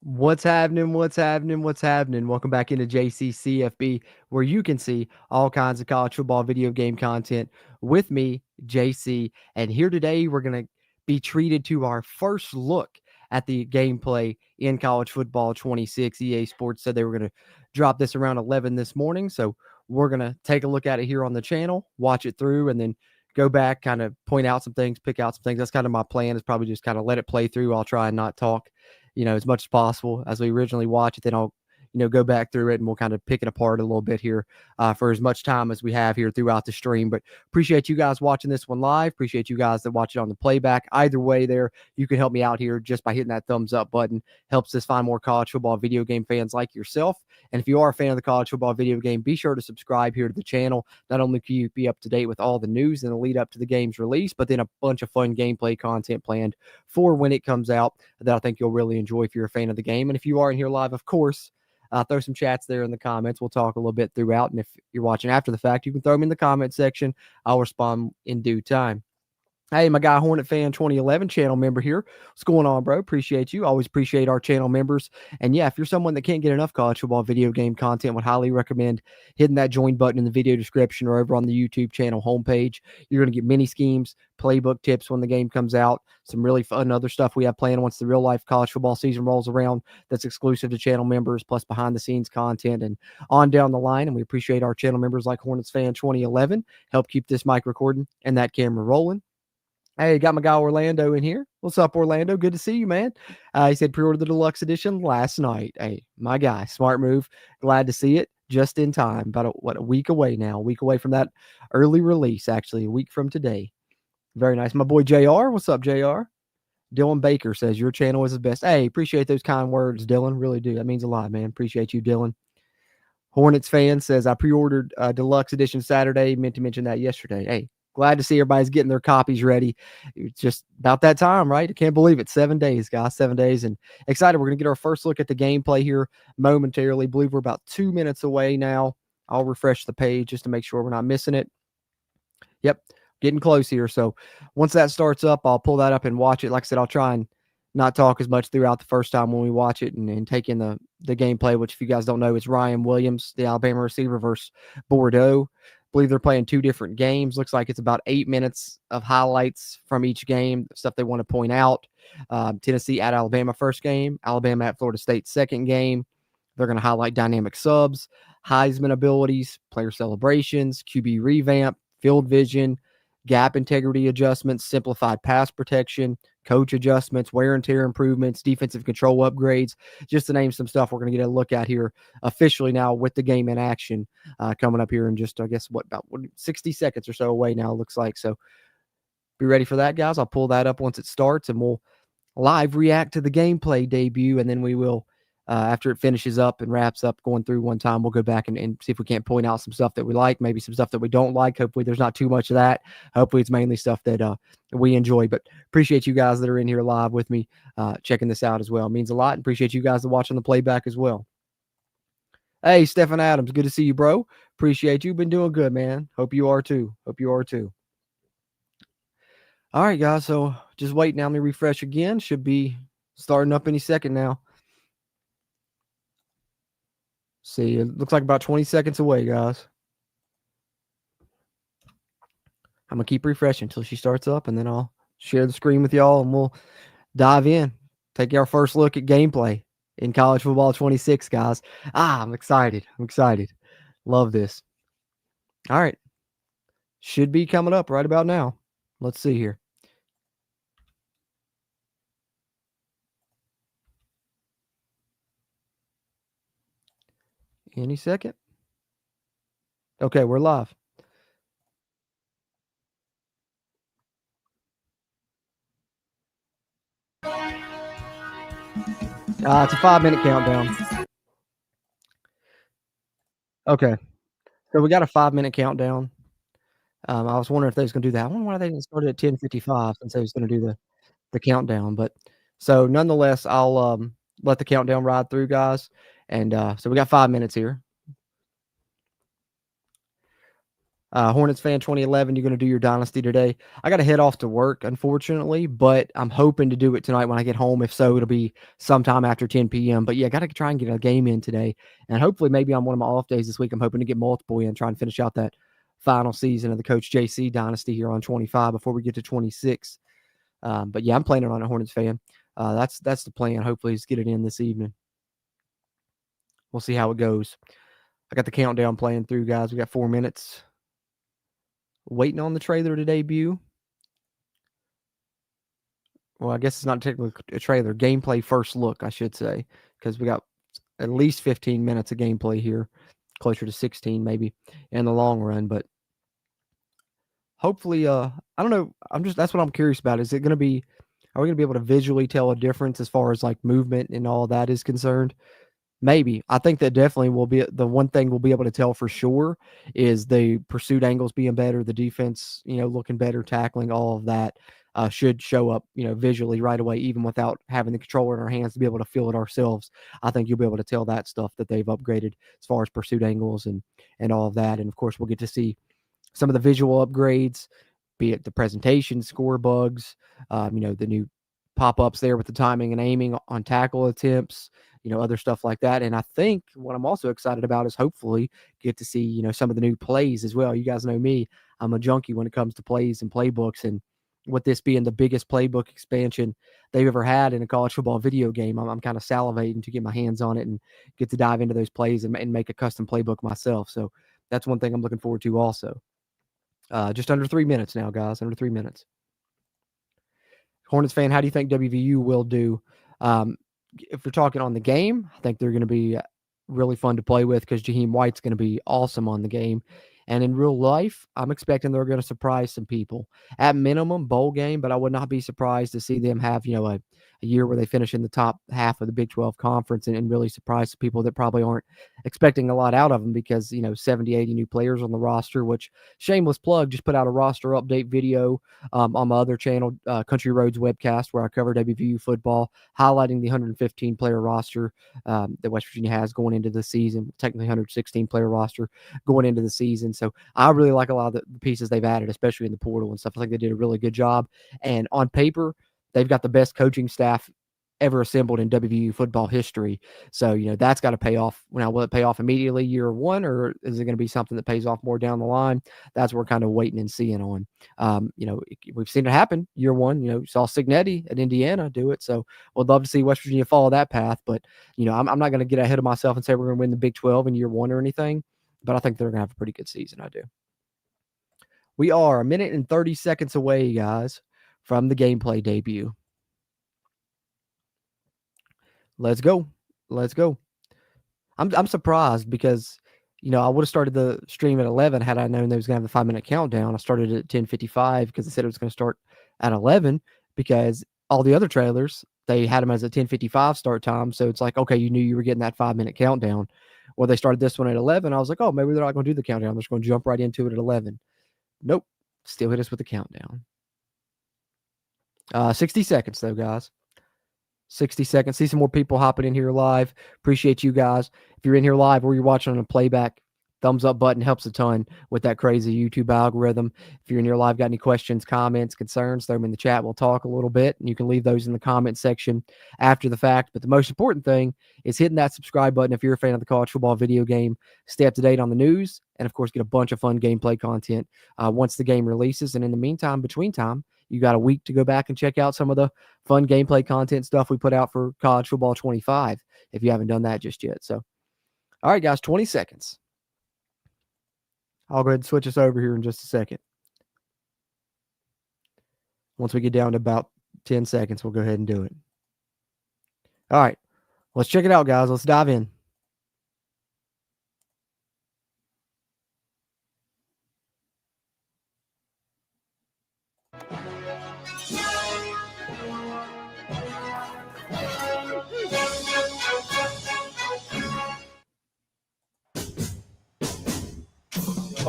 What's happening? What's happening? What's happening? Welcome back into CFB, where you can see all kinds of college football video game content with me, JC. And here today, we're going to be treated to our first look at the gameplay in college football 26. EA Sports said they were going to drop this around 11 this morning. So we're going to take a look at it here on the channel, watch it through, and then go back, kind of point out some things, pick out some things. That's kind of my plan, is probably just kind of let it play through. I'll try and not talk as much as possible as we originally watch it. Then I'll, go back through it and we'll kind of pick it apart a little bit here for as much time as we have here throughout the stream. But appreciate you guys watching this one live. Appreciate you guys that watch it on the playback. Either way there, you can help me out here just by hitting that thumbs up button. Helps us find more college football video game fans like yourself. And if you are a fan of the college football video game, be sure to subscribe here to the channel. Not only can you be up to date with all the news and the lead up to the game's release, but then a bunch of fun gameplay content planned for when it comes out that I think you'll really enjoy if you're a fan of the game. And if you are in here live, of course, throw some chats there in the comments. We'll talk a little bit throughout. And if you're watching after the fact, you can throw them in the comment section. I'll respond in due time. Hey, my guy Hornet Fan 2011 channel member here. What's going on, bro? Appreciate you. Always appreciate our channel members. And yeah, if you're someone that can't get enough college football video game content, would highly recommend hitting that join button in the video description or over on the YouTube channel homepage. You're going to get mini schemes, playbook tips when the game comes out, some really fun other stuff we have planned once the real life college football season rolls around that's exclusive to channel members, plus behind the scenes content and on down the line. And we appreciate our channel members like Hornets Fan 2011 help keep this mic recording and that camera rolling. Hey, got my guy Orlando in here. What's up, Orlando? Good to see you, man. He said pre-ordered the deluxe edition last night. Hey, my guy, smart move. Glad to see it just in time. About a week away now. A week away from that early release, actually. A week from today. Very nice. My boy JR. What's up, JR? Dylan Baker says your channel is the best. Hey, appreciate those kind words, Dylan. Really do. That means a lot, man. Appreciate you, Dylan. Hornets fan says I pre-ordered deluxe edition Saturday. Meant to mention that yesterday. Hey, glad to see everybody's getting their copies ready. It's just about that time, right? I can't believe it. 7 days, guys. 7 days. And excited. We're going to get our first look at the gameplay here momentarily. I believe we're about 2 minutes away now. I'll refresh the page just to make sure we're not missing it. Yep, getting close here. So once that starts up, I'll pull that up and watch it. Like I said, I'll try and not talk as much throughout the first time when we watch it and take in the gameplay, which if you guys don't know, it's Ryan Williams, the Alabama receiver, versus Bordeaux. I believe they're playing 2 different games. Looks like it's about 8 minutes of highlights from each game, stuff they want to point out. Tennessee at Alabama first game, Alabama at Florida State second game. They're going to highlight dynamic subs, Heisman abilities, player celebrations, QB revamp, field vision, gap integrity adjustments, simplified pass protection, coach adjustments, wear and tear improvements, defensive control upgrades, just to name some stuff we're going to get a look at here officially now with the game in action coming up here in just, I guess, about 60 seconds or so away now, it looks like. So be ready for that, guys. I'll pull that up once it starts, and we'll live react to the gameplay debut, and then we will, after it finishes up and wraps up going through one time, we'll go back and see if we can't point out some stuff that we like, maybe some stuff that we don't like. Hopefully there's not too much of that. Hopefully it's mainly stuff that we enjoy. But appreciate you guys that are in here live with me checking this out as well. It means a lot. And appreciate you guys that watching the playback as well. Hey, Stephen Adams, good to see you, bro. Appreciate you. Been doing good, man. Hope you are too. Hope you are too. All right, guys. So just wait now. Let me refresh again. Should be starting up any second now. See, it looks like about 20 seconds away, guys. I'm going to keep refreshing until she starts up, and then I'll share the screen with y'all, and we'll dive in. Take our first look at gameplay in college football 26, guys. I'm excited. I'm excited. Love this. All right. Should be coming up right about now. Let's see here. Any second. Okay, we're live. It's a 5-minute countdown. Okay. So we got a 5-minute countdown. I was wondering if they was going to do that. I wonder why they didn't start it at 10:55 since they was going to do the countdown. But so nonetheless, I'll let the countdown ride through, guys. And so we got 5 minutes here. Hornets fan 2011, you're going to do your dynasty today. I got to head off to work, unfortunately, but I'm hoping to do it tonight when I get home. If so, it'll be sometime after 10 p.m. But yeah, got to try and get a game in today. And hopefully, maybe on one of my off days this week, I'm hoping to get multiple in, try and finish out that final season of the Coach JC dynasty here on 25 before we get to 26. But yeah, I'm planning on a Hornets fan. That's the plan. Hopefully, just get it in this evening. We'll see how it goes. I got the countdown playing through, guys. We got 4 minutes. Waiting on the trailer to debut. Well, I guess it's not technically a trailer. Gameplay first look, I should say, because we got at least 15 minutes of gameplay here, closer to 16 maybe in the long run. But hopefully, I don't know. That's what I'm curious about. Is it going to be? Are we going to be able to visually tell a difference as far as like movement and all that is concerned? Maybe. I think that definitely will be the one thing we'll be able to tell for sure is the pursuit angles being better, the defense, looking better, tackling, all of that should show up, visually right away, even without having the controller in our hands to be able to feel it ourselves. I think you'll be able to tell that stuff that they've upgraded as far as pursuit angles and all of that. And of course, we'll get to see some of the visual upgrades, be it the presentation, score bugs, the new pop-ups there with the timing and aiming on tackle attempts, other stuff like that. And I think what I'm also excited about is hopefully get to see, some of the new plays as well. You guys know me, I'm a junkie when it comes to plays and playbooks. And with this being the biggest playbook expansion they've ever had in a college football video game, I'm kind of salivating to get my hands on it and get to dive into those plays and make a custom playbook myself. So that's one thing I'm looking forward to also. Just under 3 minutes now, guys, under 3 minutes. Hornets fan, how do you think WVU will do? If we're talking on the game, I think they're going to be really fun to play with because Jaheim White's going to be awesome on the game. And in real life, I'm expecting they're going to surprise some people. At minimum, bowl game, but I would not be surprised to see them have, a year where they finish in the top half of the Big 12 conference and really surprise people that probably aren't expecting a lot out of them because, 70, 80 new players on the roster, which shameless plug, just put out a roster update video on my other channel, Country Roads Webcast, where I cover WVU football, highlighting the 115 player roster that West Virginia has going into the season, technically 116 player roster going into the season. So I really like a lot of the pieces they've added, especially in the portal and stuff. I think they did a really good job. And on paper, they've got the best coaching staff ever assembled in WVU football history. So, that's got to pay off. Now, will it pay off immediately year one, or is it going to be something that pays off more down the line? That's what we're kind of waiting and seeing on. We've seen it happen year one. You saw Signetti at Indiana do it. So we'd love to see West Virginia follow that path. But, I'm not going to get ahead of myself and say we're going to win the Big 12 in year one or anything. But I think they're going to have a pretty good season. I do. We are 1 minute and 30 seconds away, guys, from the gameplay debut. Let's go. Let's go. I'm surprised because, I would have started the stream at 11 had I known they was going to have the 5-minute countdown. I started at 10:55 because they said it was going to start at 11 because all the other trailers, they had them as a 10:55 start time. So it's like, okay, you knew you were getting that 5-minute countdown. Well, they started this one at 11. I was like, oh, maybe they're not going to do the countdown. They're just going to jump right into it at 11. Nope. Still hit us with the countdown. 60 seconds, though, guys. 60 seconds. See some more people hopping in here live. Appreciate you guys. If you're in here live or you're watching on a playback, thumbs up button helps a ton with that crazy YouTube algorithm. If you're in here live, got any questions, comments, concerns, throw them in the chat. We'll talk a little bit, and you can leave those in the comment section after the fact. But the most important thing is hitting that subscribe button if you're a fan of the college football video game. Stay up to date on the news, and of course, get a bunch of fun gameplay content once the game releases. And in the meantime, between time, you got a week to go back and check out some of the fun gameplay content stuff we put out for College Football 25 if you haven't done that just yet. So, all right, guys, 20 seconds. I'll go ahead and switch us over here in just a second. Once we get down to about 10 seconds, we'll go ahead and do it. All right, let's check it out, guys. Let's dive in.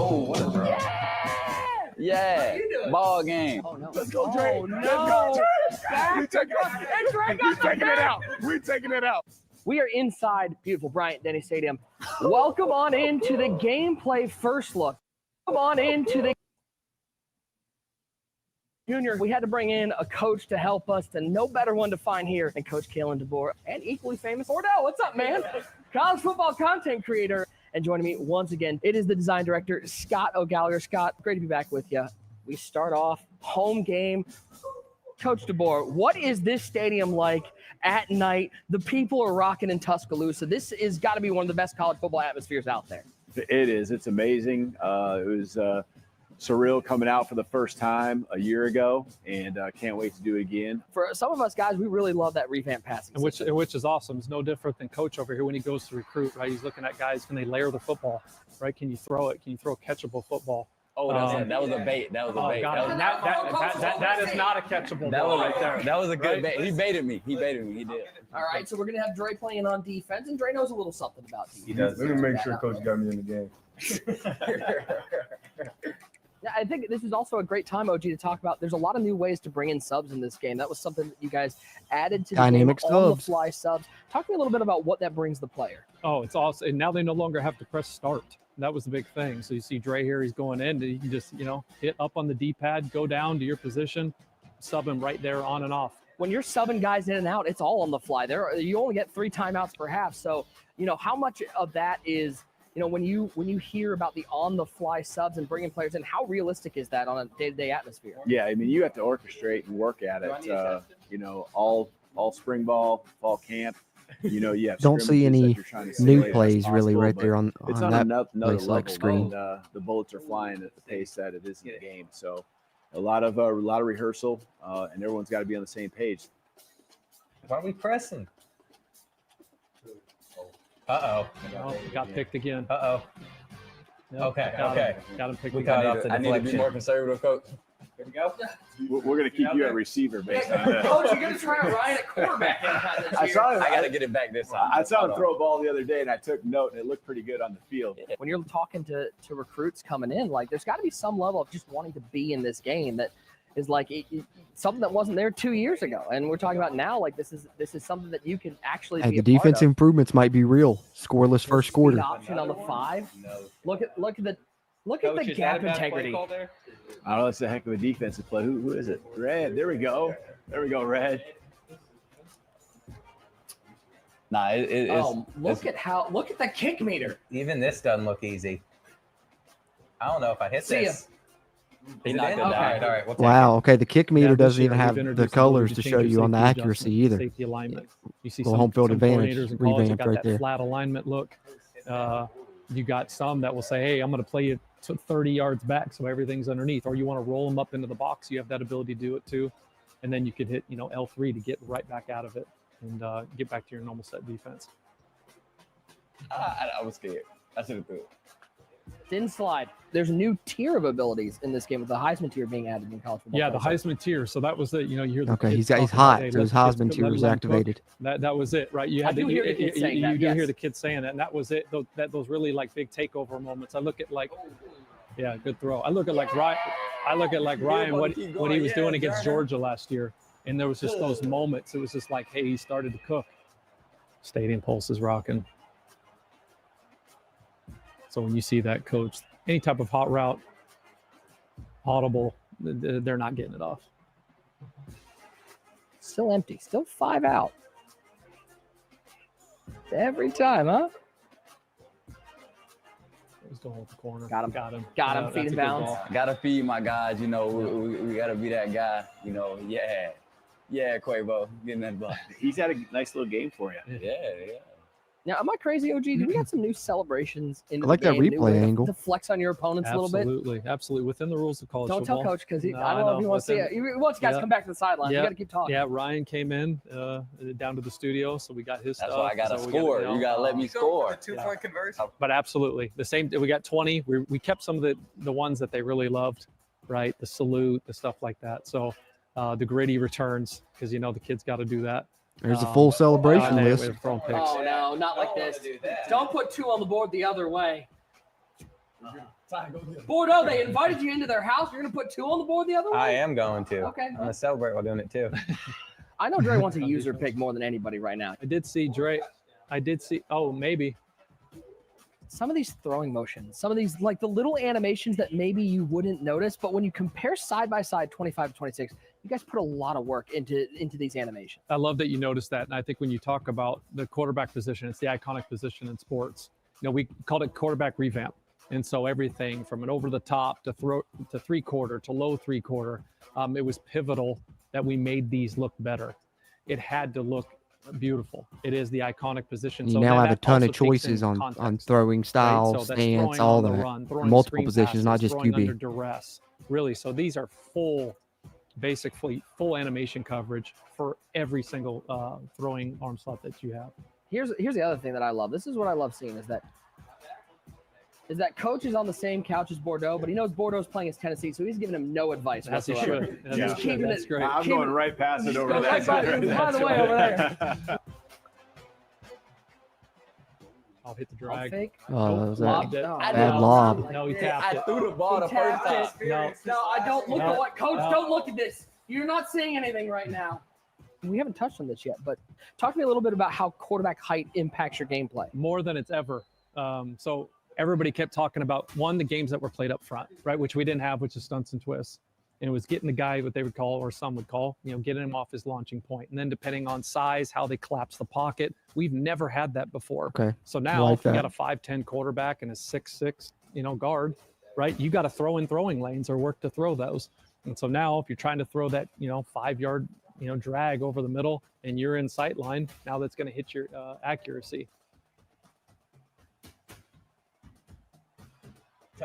Oh, what is that? Yeah. Ball game. Oh, no. Let's go, Drake. Oh, no. Let's go. We're taking it out. We're taking it out. We are inside beautiful Bryant Denny Stadium. Welcome on into the gameplay first look. Come on into the Junior. We had to bring in a coach to help us, and no better one to find here than Coach Kalen DeBoer, and equally famous Ordell. What's up, man? College football content creator. And joining me once again, it is the design director, Scott O'Gallagher. Scott, great to be back with you. We start off home game. Coach DeBoer, what is this stadium like at night? The people are rocking in Tuscaloosa. This is got to be one of the best college football atmospheres out there. It is. It's amazing. It was surreal coming out for the first time a year ago, and can't wait to do it again. For some of us guys, we really love that revamped passing system. Which is awesome. It's no different than coach over here when he goes to recruit, right? He's looking at guys, can they layer the football, right? Can you throw it? Can you throw a catchable football? Oh, that was a bait. That was a bait. That is not a catchable ball right there. That was a good bait. He baited me. He did. All right, so we're going to have Dre playing on defense, and Dre knows a little something about defense. He does. Let me make sure Coach got me in the game. Yeah, I think this is also a great time, OG, to talk about. There's a lot of new ways to bring in subs in this game. That was something that you guys added to the Dynamic game, on the subs. fly subs. Talk to me a little bit about what that brings the player. Oh, it's awesome. And now they no longer have to press start. That was the big thing. So you see Dre here, he's going in. You can just, hit up on the D-pad, go down to your position, sub him right there on and off. When you're subbing guys in and out, it's all on the fly. You only get 3 timeouts per half. So, how much of that is, when you hear about the on-the-fly subs and bringing players in, how realistic is that on a day-to-day atmosphere? Yeah, I mean, you have to orchestrate and work at it. All spring ball, fall camp. You have Don't see any new plays really possible, right there on it's that on another place level. like screen. And, the bullets are flying at the pace that it is in the game. So a lot of rehearsal, and everyone's got to be on the same page. Why are we pressing? Uh-oh. Got picked again. Uh-oh. Yep, Okay. Got him picked We again. got off the I need to be deflection. more conservative, coach. Here we go. We're going to keep you at receiver based on that. Coach, you're going to try Ryan at quarterback anytime this I year. saw him. I got to get it back this time. I saw him throw a ball the other day, and I took note, and it looked pretty good on the field. When you're talking to recruits coming in, like there's got to be some level of just wanting to be in this game that is like something that wasn't there 2 years ago. And we're talking about now, like this is something that you can actually And be the a part defense of. improvements might be real. Scoreless first Speed quarter. option on the 5. Look at the Coach, is gap that a bad play integrity. call there? I don't know. It's a heck of a defensive play. Who is it? Red. There we go. Red. Nah, it's. Look at the kick meter. Even this doesn't look easy. I don't know if I hit See this. He Is it knocked in? it All down. right. We'll take Wow. Okay. The kick meter Yeah, this doesn't year even we've have the introduced colors new to show changes, you on the safety accuracy adjustments, either. Safety alignment. You see Little some home field some advantage coordinators in college that revamped got right that there. flat alignment look. You got some that will say, hey, I'm going to play you to 30 yards back so everything's underneath. Or you want to roll them up into the box. You have that ability to do it too. And then you could hit, L3 to get right back out of it and get back to your normal set defense. I was scared. I should have threw it. Thin slide. There's a new tier of abilities in this game with the Heisman tier being added in college football. Yeah, the players. Heisman tier. So that was it. You hear the Okay. kids He's talking about, hot. hey, So his let's Heisman tier let was them cook. activated. That was it, right? You I had do hear the kids saying that, you do hear yes. the kids saying that, and that was it. Those really like big takeover moments. I look at good throw. I look at Ryan what he was doing against Georgia last year, and there was just those moments. It was just like, hey, he started to cook. Stadium pulse is rocking. So when you see that, coach, any type of hot route, audible, they're not getting it off. Still empty. Still 5 out. Every time, huh? He's going with the corner. Got him. Got him. Feed That's a and good bounce. ball. Gotta feed my guys. We gotta be that guy. Yeah, Quavo, getting that ball. He's had a nice little game for you. Yeah. Now, am I crazy, OG? Did we got some new celebrations in I like that new replay way angle. to flex on your opponents a little bit? Absolutely. Within the rules of college Don't football. tell Coach because No, I don't know if he wants to see within- it. He wants you guys to Yeah. come back to the sideline. Yeah. You got to keep talking. Yeah, Ryan came in down to the studio, so we got his That's stuff. why I gotta so we score. got, You gotta let me score. Two-point conversion. But absolutely, the same. We got 20. We kept some of the ones that they really loved, right? The salute, the stuff like that. So the gritty returns because the kids got to do that. There's a full celebration They list. were throwing picks. Oh, no, not like this. Don't put 2 on the board the other way. Bordeaux, they invited you into their house. You're going to put 2 on the board the other way? I am going to. Okay. I'm going to celebrate while doing it too. I know Dre wants a user pick more than anybody right now. I did see Dre. Oh, maybe. some of these throwing motions, some of these like the little animations that maybe you wouldn't notice, but when you compare side by side 25 to 26, you guys put a lot of work into these animations. I love that you noticed that. And I think when you talk about the quarterback position, it's the iconic position in sports. We called it quarterback revamp. And so everything from an over the top to three quarter to low three quarter, it was pivotal that we made these look better. It had to look beautiful. It is the iconic position. You so now have a ton of also takes choices in on context, throwing style, right? So that's stance, throwing all on the that. run, throwing Multiple screen positions, not passes, just throwing under QB. duress. Really, so these are basically full animation coverage for every single throwing arm slot that you have. Here's the other thing that I love. This is what I love seeing is that coach is on the same couch as Bordeaux, but he knows Bordeaux's playing against Tennessee, so he's giving him no advice As he whatsoever. should. He's As he should. That's great. I'm going right past it over Go there. right by the way over there. I'll hit the I'll drag. fake. Oh, was Lob. that No, bad lob? No, he tapped I it. threw the ball the He first tapped time. No. No, I don't look No. at what coach. No. Don't look at this. You're not seeing anything right now. We haven't touched on this yet, but talk to me a little bit about how quarterback height impacts your gameplay. More than it's ever. So everybody kept talking about, the games that were played up front, right, which we didn't have, which is stunts and twists. And it was getting the guy, what they would call, or some would call, getting him off his launching point. And then depending on size, how they collapse the pocket, we've never had that before. Okay. So now Like if you that. got a 5'10" quarterback and a 6'6", guard, right, you got to throw in throwing lanes or work to throw those. And so now if you're trying to throw that, 5-yard, drag over the middle and you're in sight line, now that's going to hit your accuracy.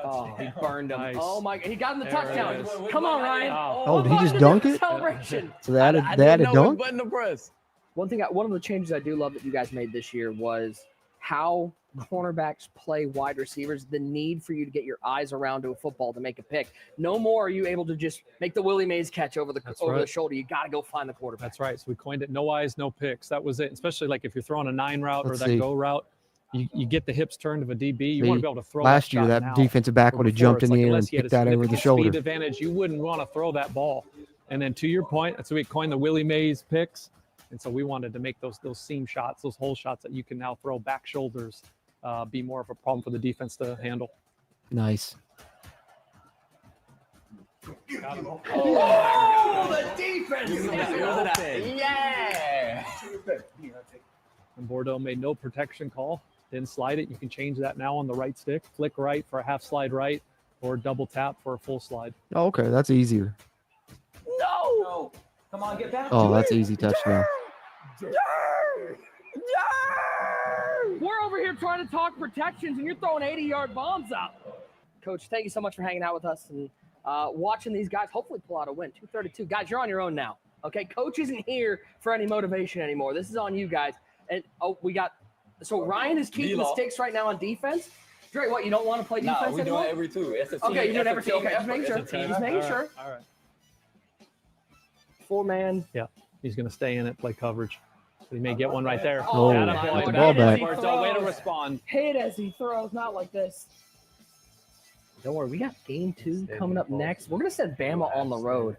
Oh, he burned him. Nice. Oh my! He got him the There it touchdown. is. Come on, Ryan. Wow. Oh, did he What just button dunk did the it? Celebration. So they added I they didn't added know dunk. which button to press. One of the changes I do love that you guys made this year was how cornerbacks play wide receivers. The need for you to get your eyes around to a football to make a pick. No more are you able to just make the Willie Mays catch over the right. shoulder. You got to go find the quarterback. That's right. So we coined it no eyes, no picks. That was it. Especially like if you're throwing a 9 route Let's or that see. go route, you get the hips turned of a DB. You See, want to be able to throw Last that year, shot that now defensive back or would have before. jumped It's in the like air and unless you had picked that a over the speed shoulder. advantage, you wouldn't want to throw that ball. And then to your point, so we coined the Willie Mays picks. And so we wanted to make those seam shots, those hole shots that you can now throw back shoulders, be more of a problem for the defense to handle. Nice. Got him. Oh, the defense! Yeah. And Bordeaux made no protection call. Didn't slide it. You can change that now on the right stick. Flick right for a half slide right, or double tap for a full slide. Oh, okay, that's easier. No. Come on, get back. Oh, that's easy touchdown. We're over here trying to talk protections, and you're throwing 80-yard bombs out. Coach, thank you so much for hanging out with us and watching these guys hopefully pull out a win. 232. Guys, you're on your own now. Okay, Coach isn't here for any motivation anymore. This is on you guys. And so Ryan is keeping the sticks right now on defense. Dre, what, you don't want to play defense Nah, we anymore? doing every two. It's a team. Okay, you're doing It's a every two. team Okay, just making sure. effort. It's a team. Just making sure. All right. 4-man. Yeah, he's going to stay in it, play coverage. So he may get one right there. Oh, Attaboy. the ball back. Bordeaux, way to respond. Hit as he throws, not like this. Don't worry, we got game 2 coming up next. We're going to send Bama on the road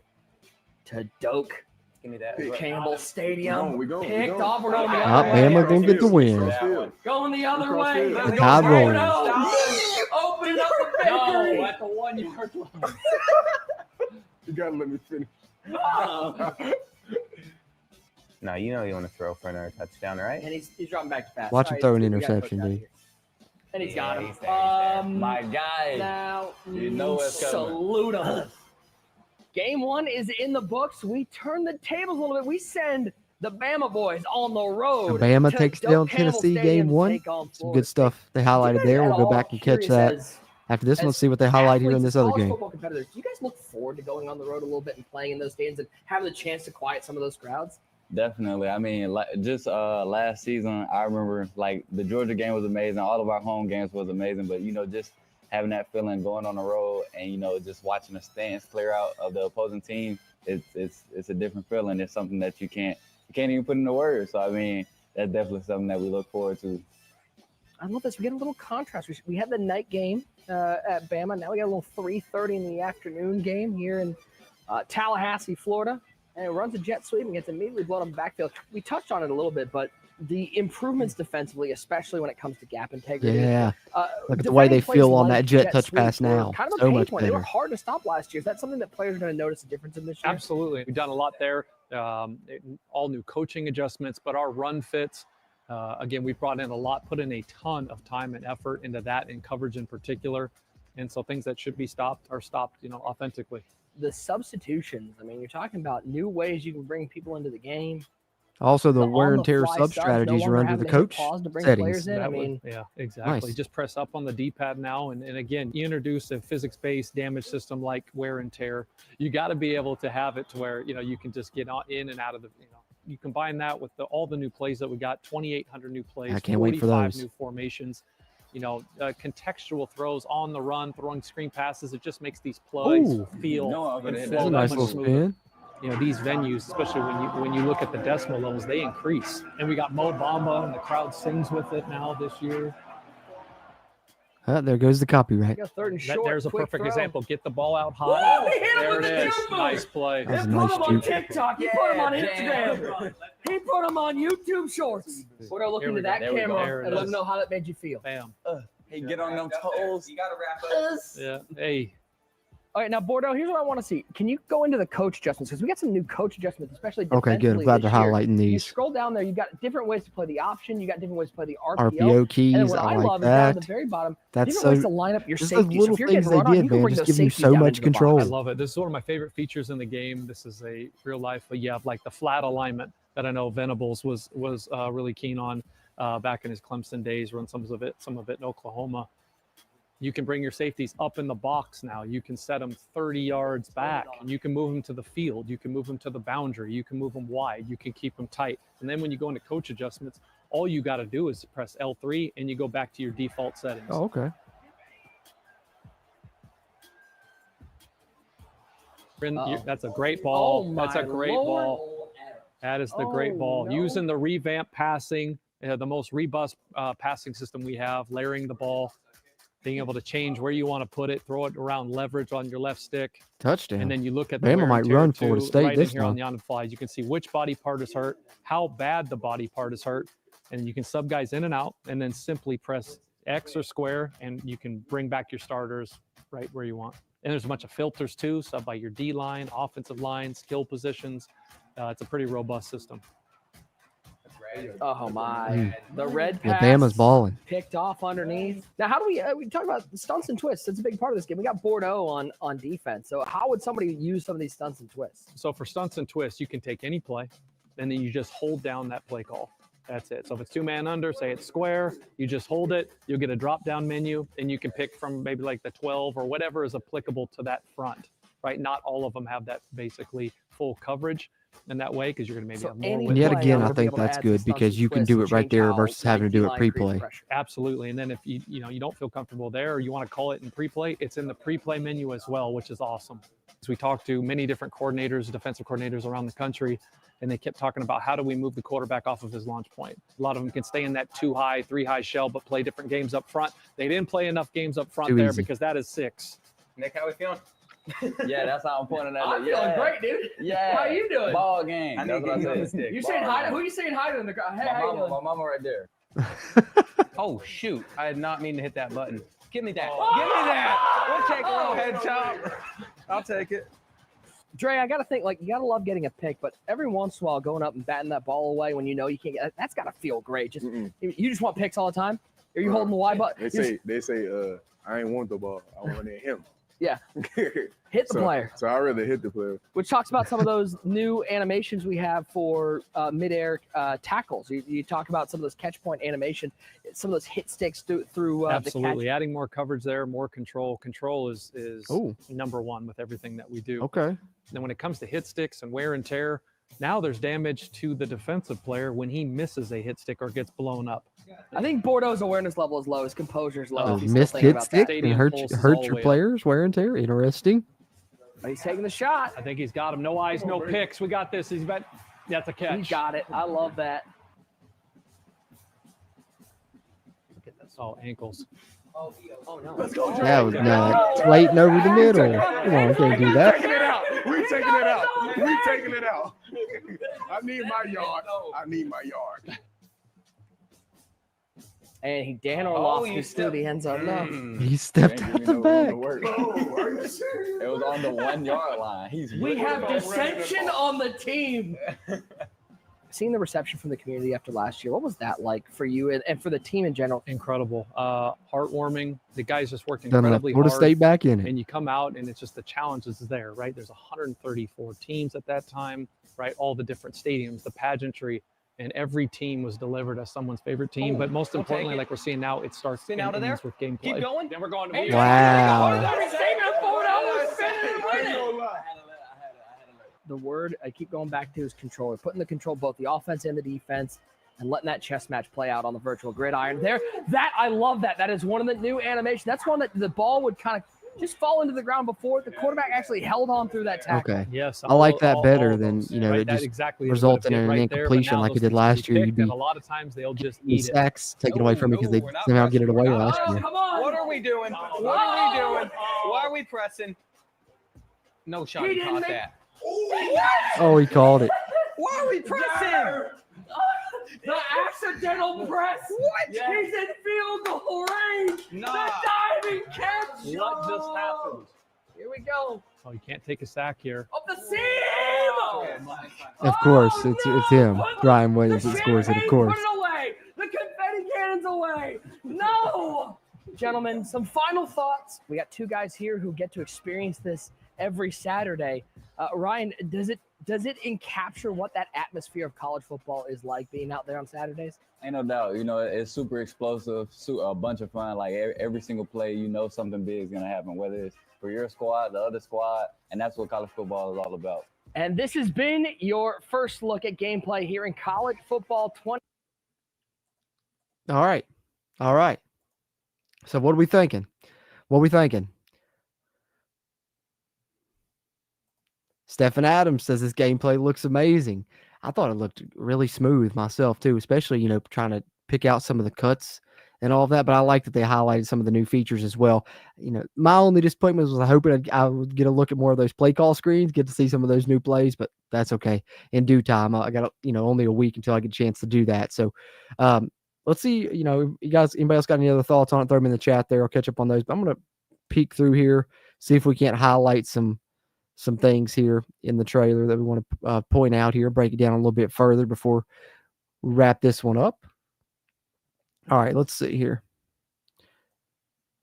to Doak Give me that. Campbell Stadium. We go. Picked off. We're going the Ah, other way. Bama gonna get the win. Going the other way. The Let's go, Tide rolls. Bordeaux. Opening up the bakery. No, at the 1 yard line. You gotta let me finish. No, you know you want to throw for another touchdown, right? And he's dropping back to pass. Watch him All throw an we gotta interception, coach out dude. here. And he's got him. he's there. My guy. Now, You know what's coming. salute him. Game 1 is in the books. We turn the tables a little bit. We send the Bama boys on the road. Bama to takes Doak down Campbell Tennessee Stadium game to 1. take on Some Florida good stuff they State. highlighted You guys there. at We'll go all back and catch curious that after this one. as See what they highlight here in athletes, this as other college game. football competitors, do you guys look forward to going on the road a little bit and playing in those stadiums and having the chance to quiet some of those crowds? Definitely. I mean, just last season, I remember like the Georgia game was amazing. All of our home games was amazing. But, just having that feeling going on the road and, just watching the stands clear out of the opposing team, it's a different feeling. It's something that you can't even put into words. So, I mean, that's definitely something that we look forward to. I love this. We get a little contrast. We had the night game at Bama. Now we got a little 3:30 in the afternoon game here in Tallahassee, Florida. and runs a jet sweep and gets immediately blown up the backfield. We touched on it a little bit, but the improvements defensively, especially when it comes to gap integrity. Yeah. Look at the way they feel on that jet touch pass now. Kind of a So pain much point. They were better. hard to stop last year. Is that something that players are going to notice a difference in this year? Absolutely. We've done a lot there. All new coaching adjustments, but our run fits, again, we brought in a lot, put in a ton of time and effort into that, and coverage in particular. And so things that should be stopped are stopped, authentically. The substitutions, I mean, you're talking about new ways you can bring people into the game. Also, the wear and tear on-the-fly sub subs, no strategies are longer under having the to hit coach pause to bring settings. players in. I That would- mean, yeah, exactly. Nice. Just press up on the D-pad now. And again, you introduce a physics-based damage system like wear and tear. You got to be able to have it to where, you can just get in and out of the, you combine that with all the new plays that we got, 2,800 new plays, I can't wait for 45 those. new formations, contextual throws on the run, throwing screen passes. It just makes these plays Ooh. feel No, I'm and gonna hit flow That's a that nice much little smoother. spin. These venues, especially when you look at the decimal levels, they increase. And we got Mo Bamba, and the crowd sings with it now this year. There goes the copyright. go third and short. There's a quick perfect throw. example. Get the ball out Whoa, high. he hit him There with it the is. jump move. Nice play. That was He a put nice him on juke. TikTok. He put him on Instagram. He put him on YouTube Shorts. We're looking Here we to that go. There we go. camera There it and let is. him know how that made you feel. Bam. Hey, get on them toes. You gotta wrap up. Yeah. Hey. All right, now Bordeaux, here's what I want to see. Can you go into the coach adjustments? Because we got some new coach adjustments, especially Okay, good. I'm defensively glad this they're year. highlighting You these. scroll down there, you've got different ways to play the option. You got different ways to play the RPO. RPO And then keys. what I I like love is down at the that. very bottom, That's different so. ways to line up your Just safety. those So little if you're getting things they run on, did, you can man, bring just those give you safeties so down much into the box. control. I love it. This is one of my favorite features in the game. This is a real life, but you have like the flat alignment that I know Venables was really keen on back in his Clemson days, run some of it in Oklahoma. You can bring your safeties up in the box now. You can set them 30 yards back, and you can move them to the field. You can move them to the boundary. You can move them wide. You can keep them tight. And then when you go into coach adjustments, all you got to do is press L3, and you go back to your default settings. Oh, okay. That's a great ball. Oh, That's a my great Lord. ball. That is the great Oh, ball. no. Using the revamp passing, the most robust passing system we have, layering the ball, being able to change where you want to put it, throw it around leverage on your left stick. Touchdown. And then you look at the Bama wear and might tear run too, Florida State right this in here on time. the on flies. You can see which body part is hurt, how bad the body part is hurt, and you can sub guys in and out, and then simply press X or square, and you can bring back your starters right where you want. And there's a bunch of filters too, sub by your D line, offensive line, skill positions. It's a pretty robust system. Oh my! The red Yeah, pass Bama's balling. picked off underneath. Now, how do we talk about stunts and twists? That's a big part of this game. We got Bordeaux on defense. So how would somebody use some of these stunts and twists? So for stunts and twists, you can take any play, and then you just hold down that play call. That's it. So if it's 2-man under, say it's square, you just hold it. You'll get a drop-down menu, and you can pick from maybe like the 12 or whatever is applicable to that front, right? Not all of them have that basically full coverage in that way, because you're going to maybe So have more. any And yet play, again, I'm I gonna be think able to that's add good some stunts because and you can twists do to it right change there how versus having to do it D-line creates pre-play. pressure. Absolutely. And then if you don't feel comfortable there, or you want to call it in pre-play, it's in the pre-play menu as well, which is awesome. So we talked to many different coordinators, defensive coordinators around the country, and they kept talking about how do we move the quarterback off of his launch point. A lot of them can stay in that 2-high, 3-high shell, but play different games up front. They didn't play enough games up front Too there easy. because that is 6. Nick, how we feeling? Yeah, that's how I'm pointing at it. I'm Yeah. feeling great, dude. Yeah. How you doing? Ball game. I That's need what I to get you on the said. stick. You Ball saying hi? game. Who you saying hi to in the crowd? Hey, My how you mama, doing? my mama right there. Oh shoot! I did not mean to hit that button. Give me that. Oh. Give me that. We'll take a little Oh. head chop. I'll take it. Dre, I got to think, like, you got to love getting a pick, but every once in a while going up and batting that ball away when you know you can't get that's got to feel great. Just You just want picks all the time? Are you holding the Y button? They say I ain't want the ball. I wanted him. Yeah. Hit the so, player, So I rather hit the player. which talks about some of those new animations we have for midair tackles. You talk about some of those catch point animation, some of those hit sticks through the catch. Absolutely. Adding more coverage there, more control. Control is Oh. number one with everything that we do. Okay. Then when it comes to hit sticks and wear and tear, now there's damage to the defensive player when he misses a hit stick or gets blown up. I think Bordeaux's awareness level is low. His composure is low. Oh, if he's still Missed thinking hit about stick that. Stadium and hurt pulse is all the your way up. players, wear and tear. Interesting. But he's taking the shot. I think he's got him. No eyes, no picks. We got this. He's about. That's a catch. He got it. I love that. Look at this. Oh, ankles. Oh no. Let's go, Jay. That was nuts. Waiting over the middle. Come on, we can't do that. Taking it out. We taking it out. We taking it out. I need my yard. I need my yard. And Dan Orlovsky through the end zone. No. He stepped Ain't out giving the me no room to back. work. Oh, are you serious? It was on the 1 yard line. He's We have dissension on the team. Seeing the reception from the community after last year, what was that like for you and for the team in general? Incredible, heartwarming. The guys just worked Done left incredibly Florida hard. State back in it. And you come out and it's just the challenge is there, right? There's 134 teams at that time, right? All the different stadiums, the pageantry, and every team was delivered as someone's favorite team. But most importantly, like we're seeing now, it starts Spin out of there. with gameplay. Keep going. Then we're going to Wow. The word I keep going back to is control. We're putting the control, both the offense and the defense, and letting that chess match play out on the virtual gridiron there. That, I love that. That is one of the new animations. That's one that the ball would kind of just fall into the ground before the quarterback actually held on through that tackle. Okay. Yes, I like that better of than, those, you know, right? it That just exactly resulted would have in hit an right there, but incompletion now like it those did things last can year. be You'd picked, and be a lot of times they'll just two eat it. sacks taken away from me because they we're not somehow get it away pressing. last year. Come on. What are we doing? What are we doing? Why are we pressing? No shot. He He didn't caught make- that. Oh, he called it. Why are we pressing? The accidental press. What? He's in field goal range. Nah. The diving catch. What just happened? Here we go. Oh, you can't take a sack here. Up the seam. Of course, Oh, it's no. him, Put Ryan the Williams that scores it. Of champagne, course. Put it away. The confetti cannon's away. No. Gentlemen, some final thoughts. We got two guys here who get to experience this every Saturday. Ryan, does it encapture what that atmosphere of college football is like being out there on Saturdays? Ain't no doubt. You know, it's super explosive, a bunch of fun. Like every single play, you know something big is going to happen, whether it's for your squad, the other squad, and that's what college football is all about. And this has been your first look at gameplay here in college football 20. All right. All right. So what are we thinking? What are we thinking? Stephen Adams says this gameplay looks amazing. I thought it looked really smooth myself too, especially, you know, trying to pick out some of the cuts and all of that. But I like that they highlighted some of the new features as well. You know, my only disappointment was I hoping I would get a look at more of those play call screens, get to see some of those new plays, but that's okay. In due time, I got, you know, only a week until I get a chance to do that. So, let's see, you know, you guys, anybody else got any other thoughts on it? Throw them in the chat there. I'll catch up on those. But I'm going to peek through here, see if we can't highlight some things here in the trailer that we want to point out here, break it down a little bit further before we wrap this one up. All right, let's see here.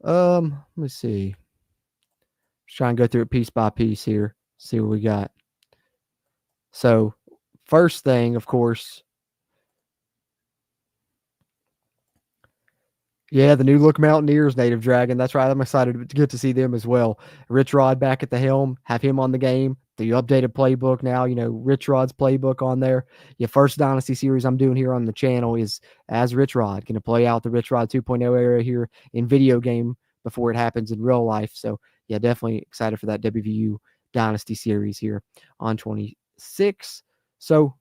Let me see. Just try and go through it piece by piece here, see what we got. So, first thing, of course, yeah, the new look Mountaineers native dragon. That's right. I'm excited to get to see them as well. Rich Rod back at the helm, have him on the game. The updated playbook now, you know, Rich Rod's playbook on there. Your first Dynasty series I'm doing here on the channel is as Rich Rod. Going to play out the Rich Rod 2.0 era here in video game before it happens in real life. So, yeah, definitely excited for that WVU Dynasty series here on 26. So,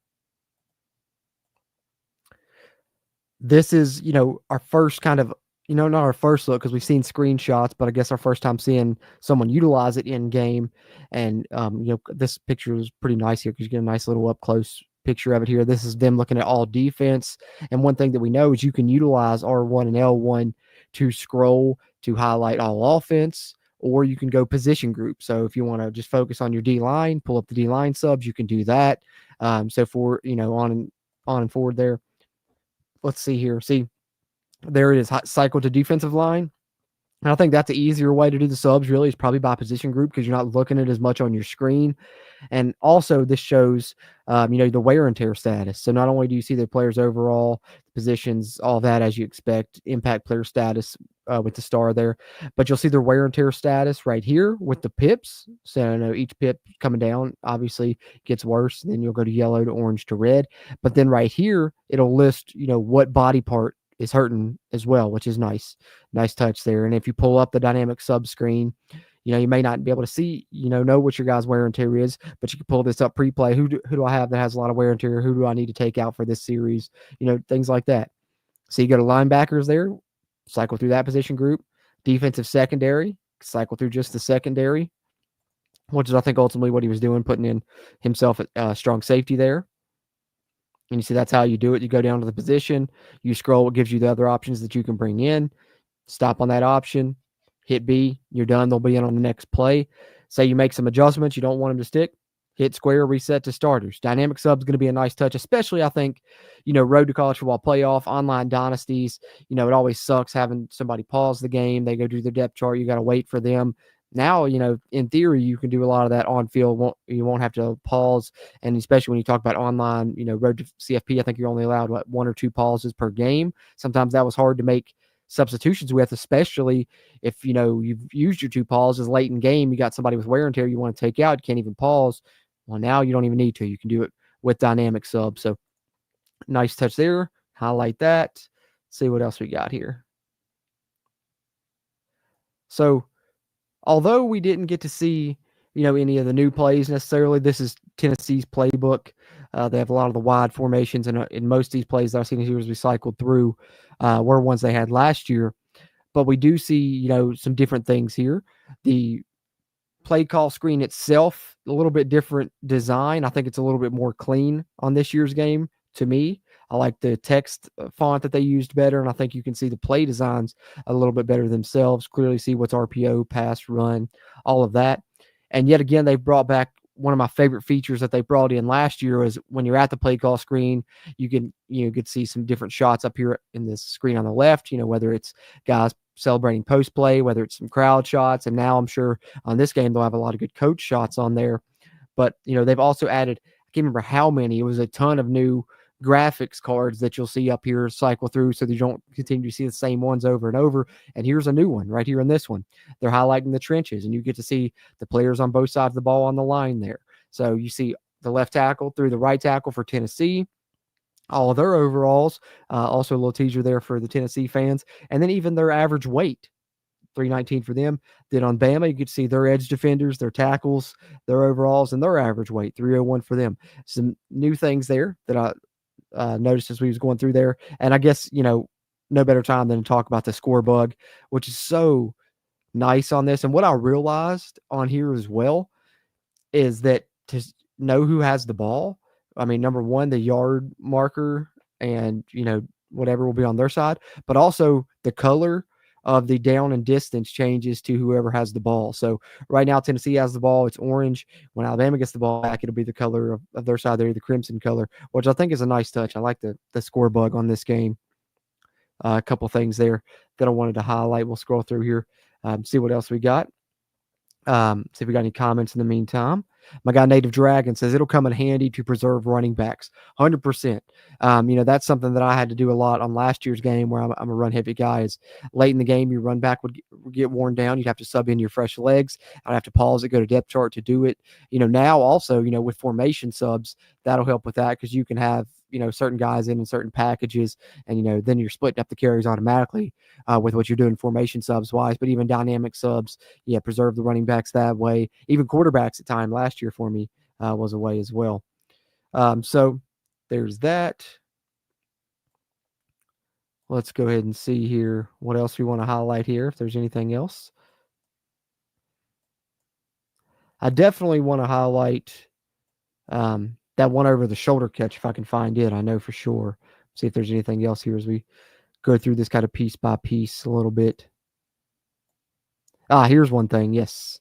this is, you know, our first kind of, you know, not our first look because we've seen screenshots, but I guess our first time seeing someone utilize it in game. And, you know, this picture is pretty nice here because you get a nice little up close picture of it here. This is them looking at all defense. And one thing that we know is you can utilize R1 and L1 to scroll to highlight all offense, or you can go position group. So if you want to just focus on your D line, pull up the D line subs, you can do that. So for, you know, on and forward there. Let's see here. See, there it is. Cycle to defensive line. And I think that's an easier way to do the subs, really, is probably by position group because you're not looking at it as much on your screen. And also, this shows, you know, the wear and tear status. So not only do you see the players overall, positions, all that as you expect, impact player status with the star there, but you'll see their wear and tear status right here with the pips. So, you know, each pip coming down obviously gets worse. And then you'll go to yellow to orange to red. But then right here, it'll list, you know, what body part is hurting as well, which is nice. Nice touch there. And if you pull up the dynamic sub screen, you know, you may not be able to see, you know what your guys' wear and tear is, but you can pull this up pre-play. Who do I have that has a lot of wear and tear? Who do I need to take out for this series? You know, things like that. So you go to linebackers there, cycle through that position group. Defensive secondary, cycle through just the secondary, which is I think ultimately what he was doing, putting in himself at strong safety there. And you see that's how you do it. You go down to the position, you scroll, it gives you the other options that you can bring in. Stop on that option, hit B, you're done. They'll be in on the next play. Say you make some adjustments, you don't want them to stick, hit square, reset to starters. Dynamic sub's going to be a nice touch, especially I think, road to college football playoff, online dynasties. It always sucks having somebody pause the game. They go do their depth chart. You got to wait for them. Now, in theory, you can do a lot of that on field. You won't have to pause. And especially when you talk about online, road to CFP, I think you're only allowed, 1 or 2 pauses per game. Sometimes that was hard to make substitutions with, especially if, you've used your 2 pauses late in game. You got somebody with wear and tear you want to take out. You can't even pause. Well, now you don't even need to. You can do it with dynamic sub. So nice touch there. Highlight that. See what else we got here. So although we didn't get to see, any of the new plays necessarily, this is Tennessee's playbook. They have a lot of the wide formations, and in most of these plays that I've seen here as we cycled through were ones they had last year. But we do see, some different things here. The play call screen itself, a little bit different design. I think it's a little bit more clean on this year's game to me. I like the text font that they used better, and I think you can see the play designs a little bit better themselves. Clearly see what's RPO, pass, run, all of that. And yet again, they've brought back one of my favorite features that they brought in last year was when you're at the play call screen, you can see some different shots up here in this screen on the left, whether it's guys celebrating post play, whether it's some crowd shots. And now I'm sure on this game, they'll have a lot of good coach shots on there. But, they've also added, I can't remember how many, it was a ton of new graphics cards that you'll see up here cycle through so that you don't continue to see the same ones over and over. And here's a new one right here in this one. They're highlighting the trenches, and you get to see the players on both sides of the ball on the line there. So you see the left tackle through the right tackle for Tennessee, all of their overalls, also a little teaser there for the Tennessee fans, and then even their average weight. 319 for them. Then on Bama, you get to see their edge defenders, their tackles, their overalls, and their average weight, 301 for them. Some new things there that I noticed as we was going through there. And I guess, no better time than to talk about the score bug, which is so nice on this. And what I realized on here as well is that to know who has the ball, I mean, number one, the yard marker and, whatever will be on their side, but also the color of the down and distance changes to whoever has the ball. So right now, Tennessee has the ball. It's orange. When Alabama gets the ball back, it'll be the color of their side there, the crimson color, which I think is a nice touch. I like the score bug on this game. A couple things there that I wanted to highlight. We'll scroll through here, see what else we got. See if we got any comments in the meantime. My guy Native Dragon says it'll come in handy to preserve running backs. 100%. That's something that I had to do a lot on last year's game where I'm a run heavy guy. Is late in the game, your run back would get worn down. You'd have to sub in your fresh legs. I'd have to pause it, go to depth chart to do it. Now also, with formation subs, that'll help with that because you can have, certain guys in certain packages and, then you're splitting up the carries automatically with what you're doing formation subs wise, but even dynamic subs, preserve the running backs that way. Even quarterbacks at time last year for me was a way as well. So there's that. Let's go ahead and see here what else we want to highlight here, if there's anything else. I definitely want to highlight that one over the shoulder catch if I can find it. I know for sure. See if there's anything else here as we go through this kind of piece by piece a little bit. Here's one thing. Yes.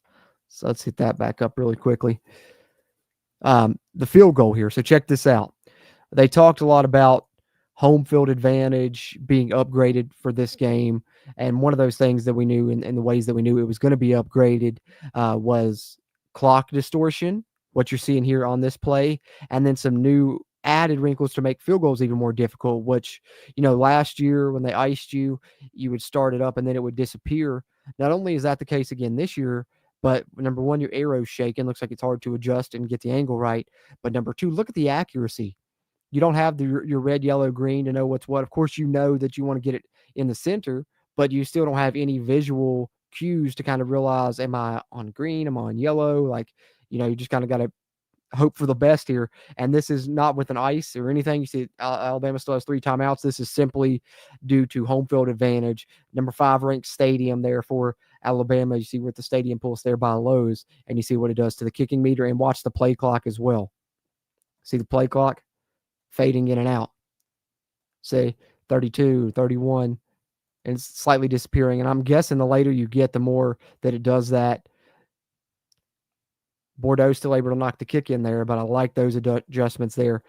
So let's hit that back up really quickly. The field goal here. So check this out. They talked a lot about home field advantage being upgraded for this game. And one of those things that we knew and the ways that we knew it was going to be upgraded was clock distortion, what you're seeing here on this play, and then some new added wrinkles to make field goals even more difficult, which, last year when they iced you, you would start it up and then it would disappear. Not only is that the case again this year, but number one, your arrow's shaking. Looks like it's hard to adjust and get the angle right. But number two, look at the accuracy. You don't have your red, yellow, green to know what's what. Of course, you know that you want to get it in the center, but you still don't have any visual cues to kind of realize, am I on green? Am I on yellow? Like, you just kind of got to hope for the best here. And this is not with an ice or anything. You see, Alabama still has 3 timeouts. This is simply due to home field advantage. Number 5 ranked stadium there for Alabama. You see with the stadium pulse there by Lowe's, and you see what it does to the kicking meter, and watch the play clock as well. See the play clock fading in and out. Say 32, 31, and it's slightly disappearing. And I'm guessing the later you get, the more that it does that. Bordeaux still able to knock the kick in there, but I like those adjustments there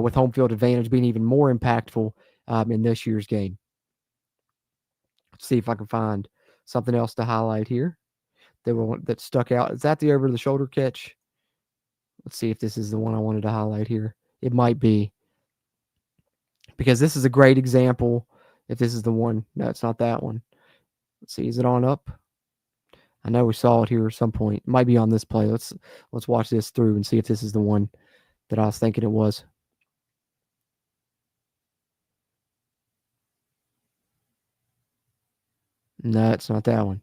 with home field advantage being even more impactful in this year's game. Let's see if I can find something else to highlight here that stuck out. Is that the over-the-shoulder catch? Let's see if this is the one I wanted to highlight here. It might be, because this is a great example. If this is the one, no, it's not that one. Let's see, is it on up? I know we saw it here at some point. It might be on this play. Let's watch this through and see if this is the one that I was thinking it was. No, it's not that one.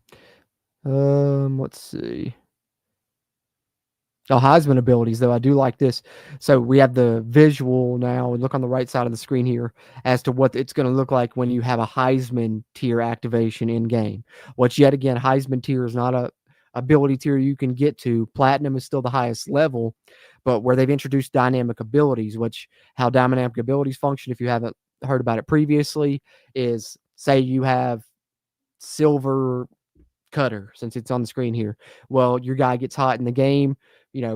Let's see. Oh, Heisman abilities, though. I do like this. So we have the visual now. Look on the right side of the screen here as to what it's going to look like when you have a Heisman tier activation in game. Which, yet again, Heisman tier is not a ability tier you can get to. Platinum is still the highest level, but where they've introduced dynamic abilities, which how dynamic abilities function, if you haven't heard about it previously, is say you have silver cutter, since it's on the screen here. Well, your guy gets hot in the game,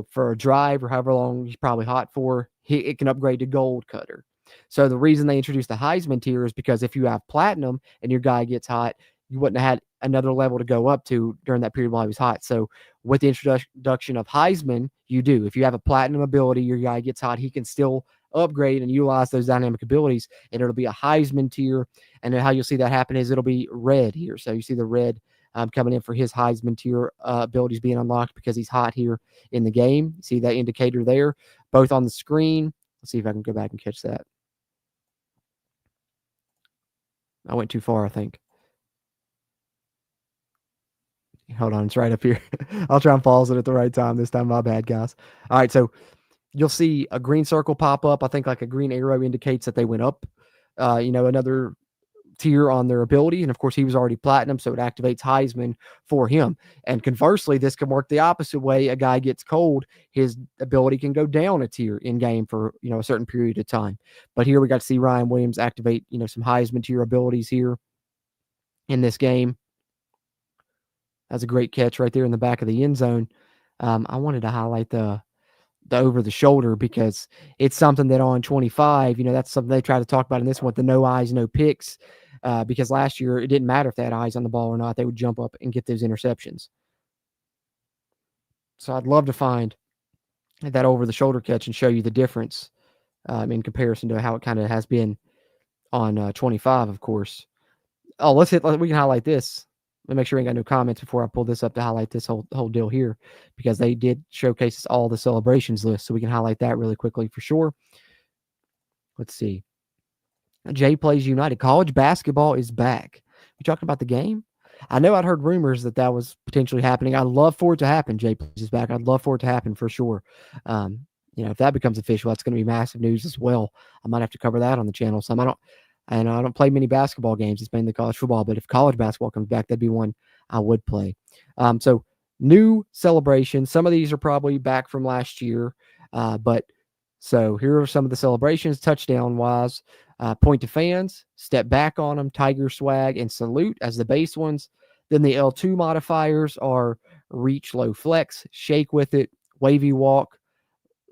for a drive or however long he's probably hot for, it can upgrade to gold cutter. So the reason they introduced the Heisman tier is because if you have platinum and your guy gets hot, you wouldn't have had another level to go up to during that period while he was hot. So with the introduction of Heisman, you do. If you have a platinum ability, your guy gets hot, he can still upgrade and utilize those dynamic abilities, and it'll be a Heisman tier. And then how you'll see that happen is it'll be red here. So you see the red coming in for his Heisman tier abilities being unlocked because he's hot here in the game. See that indicator there, both on the screen. Let's see if I can go back and catch that. I went too far, I think. Hold on, it's right up here. I'll try and pause it at the right time this time. My bad, guys. All right, so you'll see a green circle pop up. I think like a green arrow indicates that they went up, another tier on their ability. And of course, he was already platinum, so it activates Heisman for him. And conversely, this can work the opposite way. A guy gets cold, his ability can go down a tier in game for a certain period of time. But here we got to see Ryan Williams activate some Heisman tier abilities here in this game. That's a great catch right there in the back of the end zone. I wanted to highlight the over the shoulder because it's something that on 25, that's something they try to talk about in this one, the no eyes, no picks, because last year it didn't matter if they had eyes on the ball or not. They would jump up and get those interceptions. So I'd love to find that over the shoulder catch and show you the difference in comparison to how it kind of has been on 25, of course. Oh, we can highlight this. Let me make sure we ain't got no comments before I pull this up to highlight this whole deal here, because they did showcase all the celebrations list. So we can highlight that really quickly for sure. Let's see. Jay Plays United. College basketball is back. We talking about the game? I know I'd heard rumors that was potentially happening. I'd love for it to happen. Jay Plays is back. I'd love for it to happen for sure. If that becomes official, that's going to be massive news as well. I might have to cover that on the channel. I don't play many basketball games. It's mainly college football. But if college basketball comes back, that'd be one I would play. So new celebrations. Some of these are probably back from last year. So here are some of the celebrations touchdown-wise. Point to fans, step back on them, Tiger swag, and salute as the base ones. Then the L2 modifiers are reach, low flex, shake with it, wavy walk,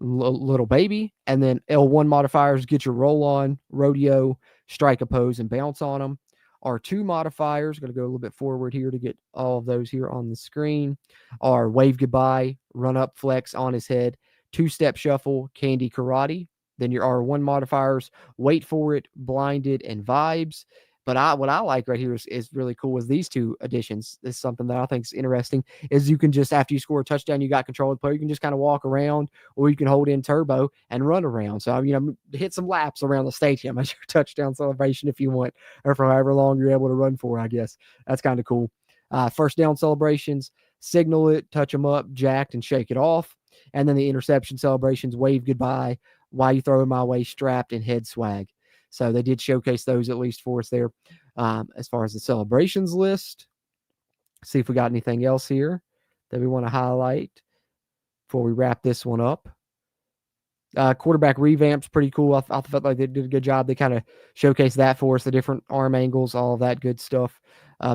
little baby. And then L1 modifiers, get your roll on, rodeo, strike a pose, and bounce on them. R2 modifiers, going to go a little bit forward here to get all of those here on the screen, are wave goodbye, run up, flex on his head, two-step shuffle, candy karate. Then your R1 modifiers, wait for it, blinded, and vibes. But what I like right here is really cool is these two additions. This is something that I think is interesting, is you can just, after you score a touchdown, you got control of the player, you can just kind of walk around, or you can hold in turbo and run around. So, hit some laps around the stadium as your touchdown celebration if you want, or for however long you're able to run for, I guess. That's kind of cool. First down celebrations, signal it, touch them up, jacked, and shake it off. And then the interception celebrations, wave goodbye, why you throwing my way, strapped, and head swag. So they did showcase those at least for us there. As far as the celebrations list, see if we got anything else here that we want to highlight before we wrap this one up. Quarterback revamp's pretty cool. I felt like they did a good job. They kind of showcased that for us, the different arm angles, all of that good stuff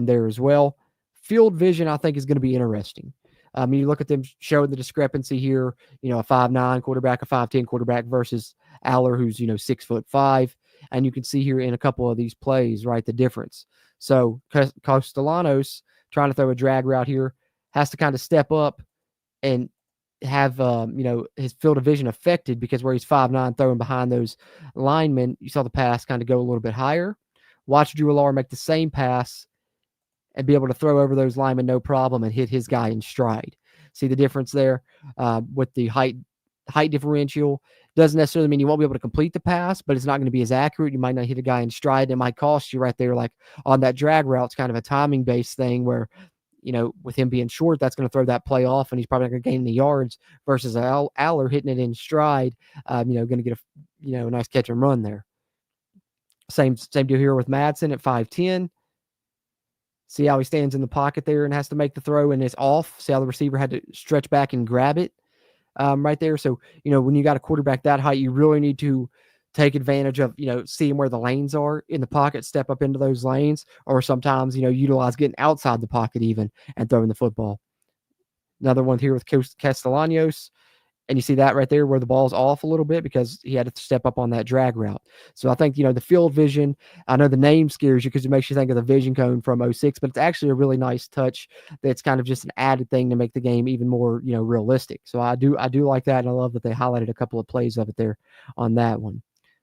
there as well. Field vision, I think, is going to be interesting. You look at them showing the discrepancy here, a 5'9" quarterback, a 5'10" quarterback versus Aller, who's, 6'5". And you can see here in a couple of these plays, right, the difference. So Castellanos trying to throw a drag route here has to kind of step up and have his field of vision affected, because where he's 5'9", throwing behind those linemen, you saw the pass kind of go a little bit higher. Watch Drew Allar make the same pass and be able to throw over those linemen no problem and hit his guy in stride. See the difference there with the height differential. Doesn't necessarily mean you won't be able to complete the pass, but it's not going to be as accurate. You might not hit a guy in stride. It might cost you right there. Like on that drag route, it's kind of a timing based thing where, with him being short, that's going to throw that play off, and he's probably not going to gain the yards versus Aller hitting it in stride, going to get a nice catch and run there. Same deal here with Madsen at 5'10". See how he stands in the pocket there and has to make the throw, and it's off. See how the receiver had to stretch back and grab it right there. So, when you got a quarterback that height, you really need to take advantage of, seeing where the lanes are in the pocket, step up into those lanes, or sometimes, utilize getting outside the pocket even and throwing the football. Another one here with Castellanos. And you see that right there where the ball's off a little bit because he had to step up on that drag route. So I think, the field vision, I know the name scares you because it makes you think of the vision cone from 06, but it's actually a really nice touch that's kind of just an added thing to make the game even more, realistic. So I do like that, and I love that they highlighted a couple of plays of it there on that one.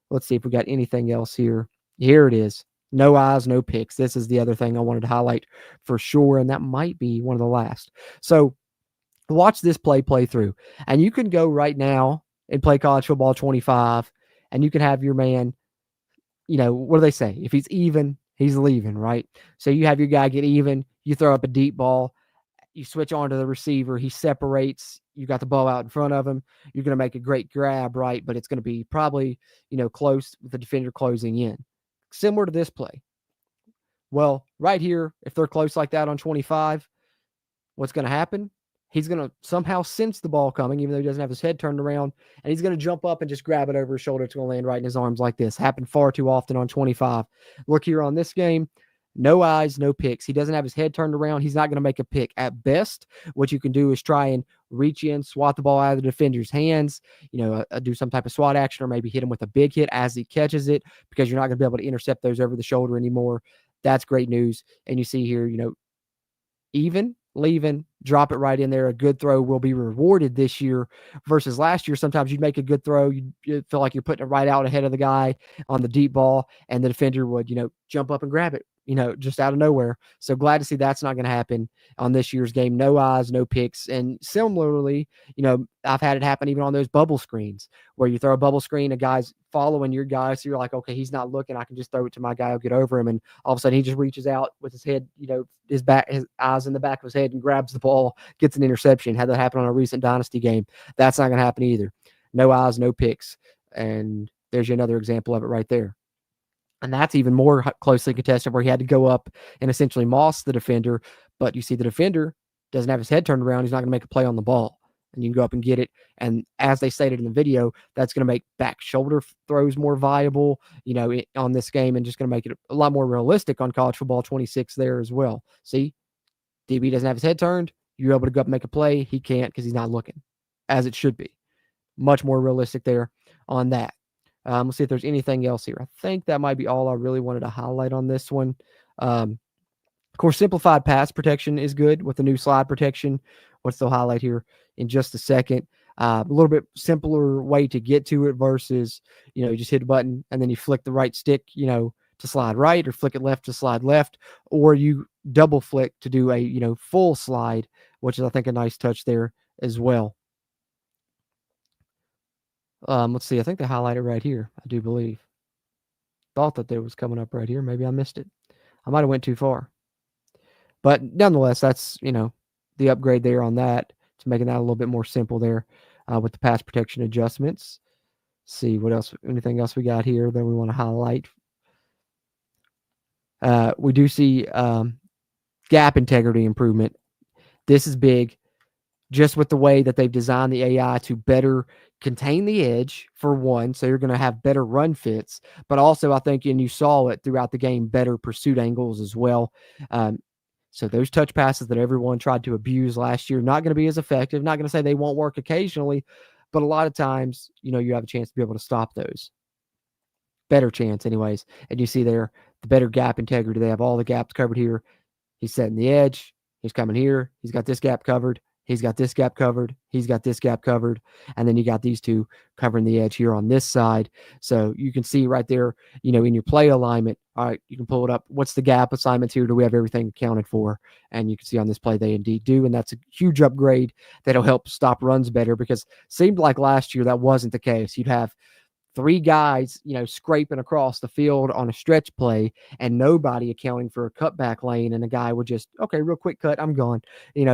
Let's see if we got anything else here. Here it is. No eyes, no picks. This is the other thing I wanted to highlight for sure, and that might be one of the last. So watch this play through, and you can go right now and play college football 25, and you can have your man, what do they say? If he's even, he's leaving, right? So you have your guy get even, you throw up a deep ball, you switch on to the receiver, he separates, you got the ball out in front of him, you're going to make a great grab, right? But it's going to be probably, close with the defender closing in. Similar to this play. Well, right here, if they're close like that on 25, what's going to happen? He's going to somehow sense the ball coming, even though he doesn't have his head turned around, and he's going to jump up and just grab it over his shoulder. It's going to land right in his arms like this. Happened far too often on 25. Look here on this game. No eyes, no picks. He doesn't have his head turned around. He's not going to make a pick. At best, what you can do is try and reach in, swat the ball out of the defender's hands, do some type of swat action, or maybe hit him with a big hit as he catches it, because you're not going to be able to intercept those over the shoulder anymore. That's great news. And you see here, even, leaving, drop it right in there. A good throw will be rewarded this year versus last year. Sometimes you'd make a good throw, you feel like you're putting it right out ahead of the guy on the deep ball, and the defender would, jump up and grab it, just out of nowhere. So glad to see that's not going to happen on this year's game. No eyes, no picks. And similarly, I've had it happen even on those bubble screens where you throw a bubble screen, a guy's following your guy, so you're like, okay, he's not looking, I can just throw it to my guy, I'll get over him, and all of a sudden he just reaches out with his head, his eyes in the back of his head, and grabs the ball, gets an interception. Had that happen on a recent Dynasty game. That's not going to happen either. No eyes, no picks. And there's another example of it right there. And that's even more closely contested, where he had to go up and essentially moss the defender. But you see the defender doesn't have his head turned around. He's not going to make a play on the ball. And you can go up and get it. And as they stated in the video, that's going to make back shoulder throws more viable, on this game, and just going to make it a lot more realistic on college football 26 there as well. See, DB doesn't have his head turned. You're able to go up and make a play. He can't because he's not looking, as it should be. Much more realistic there on that. Let's see if there's anything else here. I think that might be all I really wanted to highlight on this one. Of course, simplified pass protection is good with the new slide protection. What's the highlight here in just a second? A little bit simpler way to get to it versus, you just hit a button and then you flick the right stick, to slide right, or flick it left to slide left, or you double flick to do a, full slide, which is, I think, a nice touch there as well. Let's see. I think they highlighted right here. I do believe. Thought that there was coming up right here. Maybe I missed it. I might have went too far. But nonetheless, that's, the upgrade there on that It's making that a little bit more simple there with the pass protection adjustments. See what else, anything else we got here that we want to highlight. We do see gap integrity improvement. This is big, just with the way that they've designed the AI to better contain the edge, for one, so you're going to have better run fits, but also I think, and you saw it throughout the game, better pursuit angles as well. So those touch passes that everyone tried to abuse last year, not going to be as effective. Not going to say they won't work occasionally, but a lot of times, you have a chance to be able to stop those. Better chance anyways. And you see there the better gap integrity. They have all the gaps covered here. He's setting the edge. He's coming here. He's got this gap covered. He's got this gap covered. He's got this gap covered. And then you got these two covering the edge here on this side. So you can see right there, in your play alignment, all right, you can pull it up. What's the gap assignments here? Do we have everything accounted for? And you can see on this play, they indeed do. And that's a huge upgrade that'll help stop runs better, because it seemed like last year that wasn't the case. You'd have 3 guys, scraping across the field on a stretch play and nobody accounting for a cutback lane. And the guy would just, okay, real quick cut, I'm gone.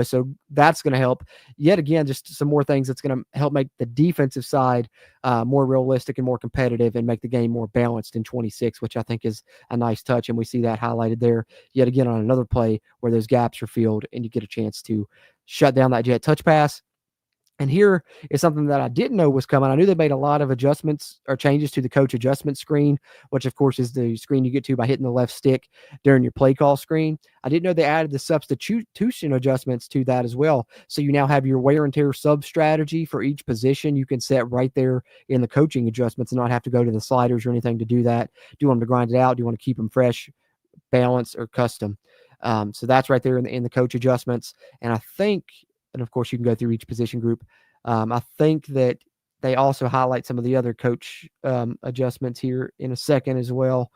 So that's going to help. Yet again, just some more things that's going to help make the defensive side more realistic and more competitive and make the game more balanced in 26, which I think is a nice touch. And we see that highlighted there yet again on another play where those gaps are filled and you get a chance to shut down that jet touch pass. And here is something that I didn't know was coming. I knew they made a lot of adjustments or changes to the coach adjustment screen, which of course is the screen you get to by hitting the left stick during your play call screen. I didn't know they added the substitution adjustments to that as well. So you now have your wear and tear sub strategy for each position you can set right there in the coaching adjustments and not have to go to the sliders or anything to do that. Do you want them to grind it out? Do you want to keep them fresh, balanced, or custom? So that's right there in the coach adjustments. And I think, and of course you can go through each position group. I think that they also highlight some of the other coach adjustments here in a second as well.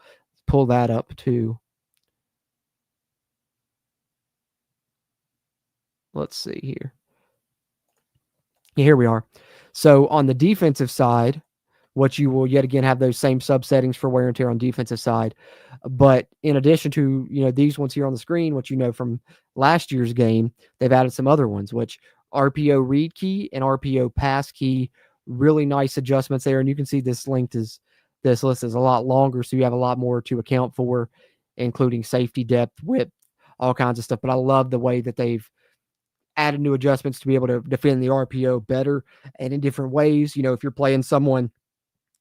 Pull that up too. Let's see here. Yeah, here we are. So on the defensive side, what you will yet again have those same sub settings for wear and tear on defensive side. But in addition to, these ones here on the screen, what from last year's game, they've added some other ones, which RPO read key and RPO pass key, really nice adjustments there. And you can see this list is a lot longer, so you have a lot more to account for, including safety, depth, width, all kinds of stuff. But I love the way that they've added new adjustments to be able to defend the RPO better and in different ways. If you're playing someone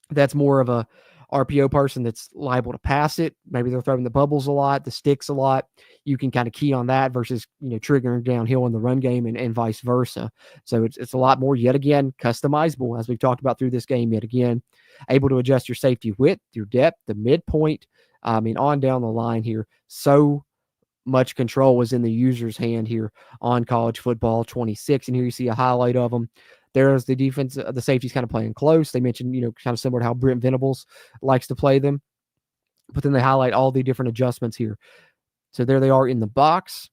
that's more of a RPO person that's liable to pass it, maybe they're throwing the bubbles a lot, the sticks a lot, you can kind of key on that versus, triggering downhill in the run game and vice versa. So it's a lot more, yet again, customizable, as we've talked about through this game, yet again, able to adjust your safety width, your depth, the midpoint, on down the line here. So much control was in the user's hand here on College Football 26. And here you see a highlight of them. There's the defense, the safety's kind of playing close. They mentioned, kind of similar to how Brent Venables likes to play them. But then they highlight all the different adjustments here. So there they are in the box,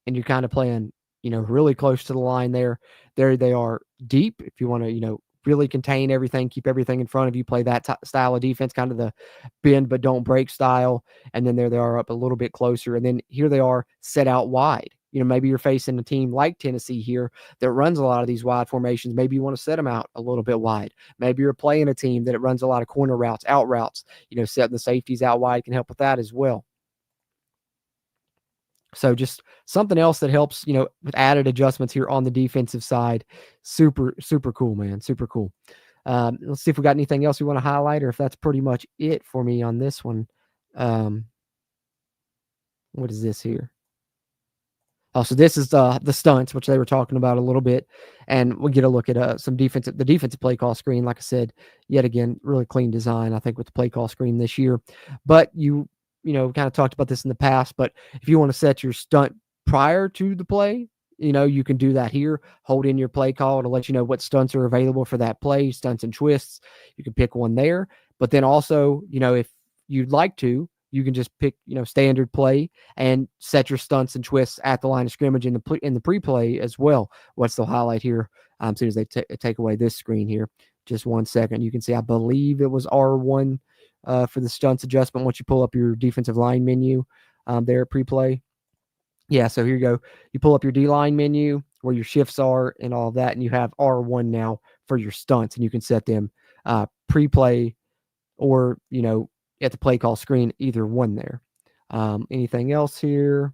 and you're kind of playing, really close to the line there. There they are deep. If you want to, really contain everything, keep everything in front of you, play that style of defense, kind of the bend but don't break style. And then there they are up a little bit closer. And then here they are set out wide. Maybe you're facing a team like Tennessee here that runs a lot of these wide formations. Maybe you want to set them out a little bit wide. Maybe you're playing a team that runs a lot of corner routes, out routes. Setting the safeties out wide can help with that as well. So just something else that helps, with added adjustments here on the defensive side. Super, super cool, man. Super cool. Let's see if we got anything else we want to highlight, or if that's pretty much it for me on this one. What is this here? Oh, so this is the stunts, which they were talking about a little bit, and we'll get a look at the defensive play call screen. Like I said, yet again, really clean design, I think, with the play call screen this year. But you kind of talked about this in the past, but if you want to set your stunt prior to the play, you can do that here. Hold in your play call to let you know what stunts are available for that play, stunts and twists. You can pick one there, but then also, if you'd like to, you can just pick, standard play and set your stunts and twists at the line of scrimmage in the pre-play as well. What's the highlight here? As soon as they take away this screen here, just 1 second, you can see, I believe it was R1 for the stunts adjustment. Once you pull up your defensive line menu there at pre-play. Yeah, so here you go. You pull up your D-line menu where your shifts are and all that. And you have R1 now for your stunts, and you can set them pre-play or, at the play call screen, either one there. Anything else here?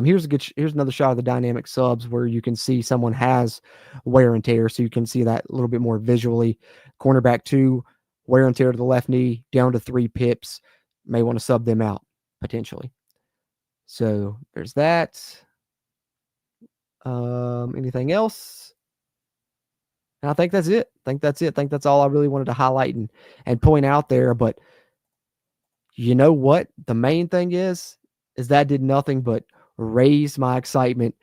Here's another shot of the dynamic subs where you can see someone has wear and tear, so you can see that a little bit more visually. Cornerback 2, wear and tear to the left knee, down to 3 pips. May want to sub them out potentially. So there's that. Anything else? And I think that's it. I think that's all I really wanted to highlight and point out there. But you know what? The main thing is that did nothing but raise my excitement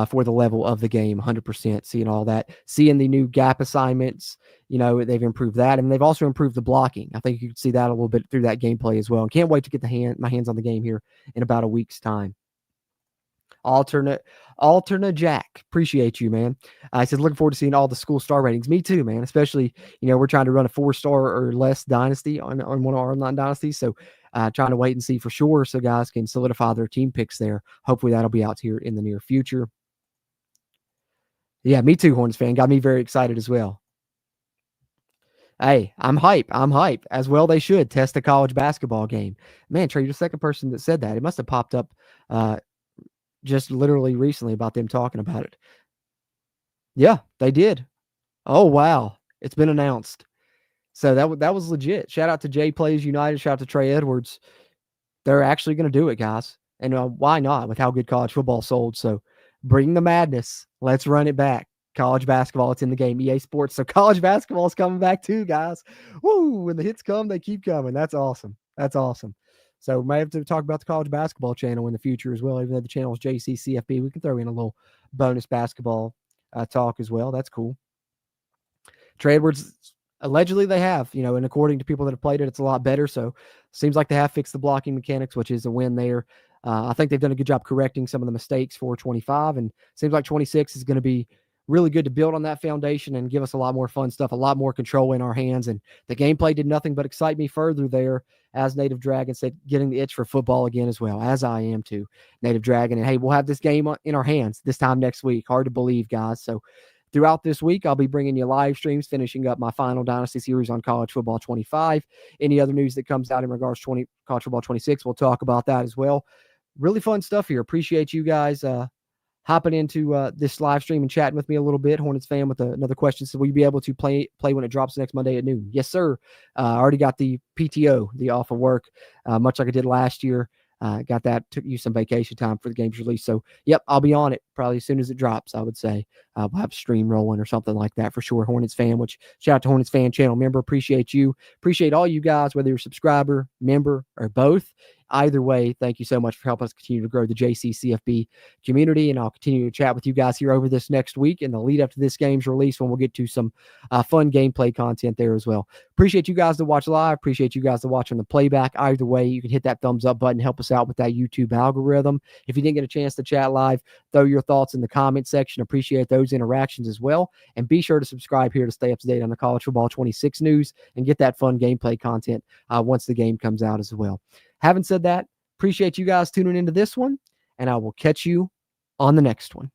for the level of the game 100%. Seeing all that, seeing the new gap assignments, they've improved that, and they've also improved the blocking. I think you can see that a little bit through that gameplay as well. And can't wait to get my hands on the game here in about a week's time. Alternate Jack, appreciate you, man. I said looking forward to seeing all the school star ratings. Me too, man. Especially, we're trying to run a 4-star or less dynasty on one of our online dynasties. So trying to wait and see for sure so guys can solidify their team picks there. Hopefully that'll be out here in the near future. Yeah, me too, Hornets fan. Got me very excited as well. Hey, I'm hype, as well. They should test a college basketball game. Man, Trey, you're the second person that said that. It must have popped up just literally recently about them talking about it. Yeah, they did. Oh, wow. It's been announced. So that was legit. Shout out to Jay Plays United. Shout out to Trey Edwards. They're actually going to do it, guys. And why not with how good college football sold? So bring the madness. Let's run it back. College basketball, it's in the game. EA Sports. So college basketball is coming back too, guys. Woo! When the hits come, they keep coming. That's awesome. So we may have to talk about the college basketball channel in the future as well. Even though the channel is JC CFB, we can throw in a little bonus basketball talk as well. That's cool. Trey Edwards, allegedly they have, and according to people that have played it, it's a lot better. So seems like they have fixed the blocking mechanics, which is a win there. I think they've done a good job correcting some of the mistakes for 25, and seems like 26 is going to be really good to build on that foundation and give us a lot more fun stuff, a lot more control in our hands. And the gameplay did nothing but excite me further there, as Native Dragon said, getting the itch for football again as well, as I am too, Native Dragon. And hey, we'll have this game in our hands this time next week. Hard to believe, guys. So throughout this week, I'll be bringing you live streams, finishing up my final Dynasty series on College Football 25. Any other news that comes out in regards to College Football 26, we'll talk about that as well. Really fun stuff here. Appreciate you guys hopping into this live stream and chatting with me a little bit. Hornets fan with another question. So will you be able to play when it drops next Monday at noon? Yes, sir. I already got the PTO, the off of work, much like I did last year. Got that, took you some vacation time for the game's release. So, yep, I'll be on it probably as soon as it drops, I would say. We'll have a stream rolling or something like that for sure. Hornets fan, which shout out to Hornets fan channel member. Appreciate you. Appreciate all you guys, whether you're a subscriber, member, or both. Either way, thank you so much for helping us continue to grow the JCCFB community, and I'll continue to chat with you guys here over this next week in the lead up to this game's release when we'll get to some fun gameplay content there as well. Appreciate you guys to watch live. Appreciate you guys to watch on the playback. Either way, you can hit that thumbs up button, help us out with that YouTube algorithm. If you didn't get a chance to chat live, throw your thoughts in the comment section. Appreciate those interactions as well. And be sure to subscribe here to stay up to date on the College Football 26 news and get that fun gameplay content once the game comes out as well. Having said that, appreciate you guys tuning into this one, and I will catch you on the next one.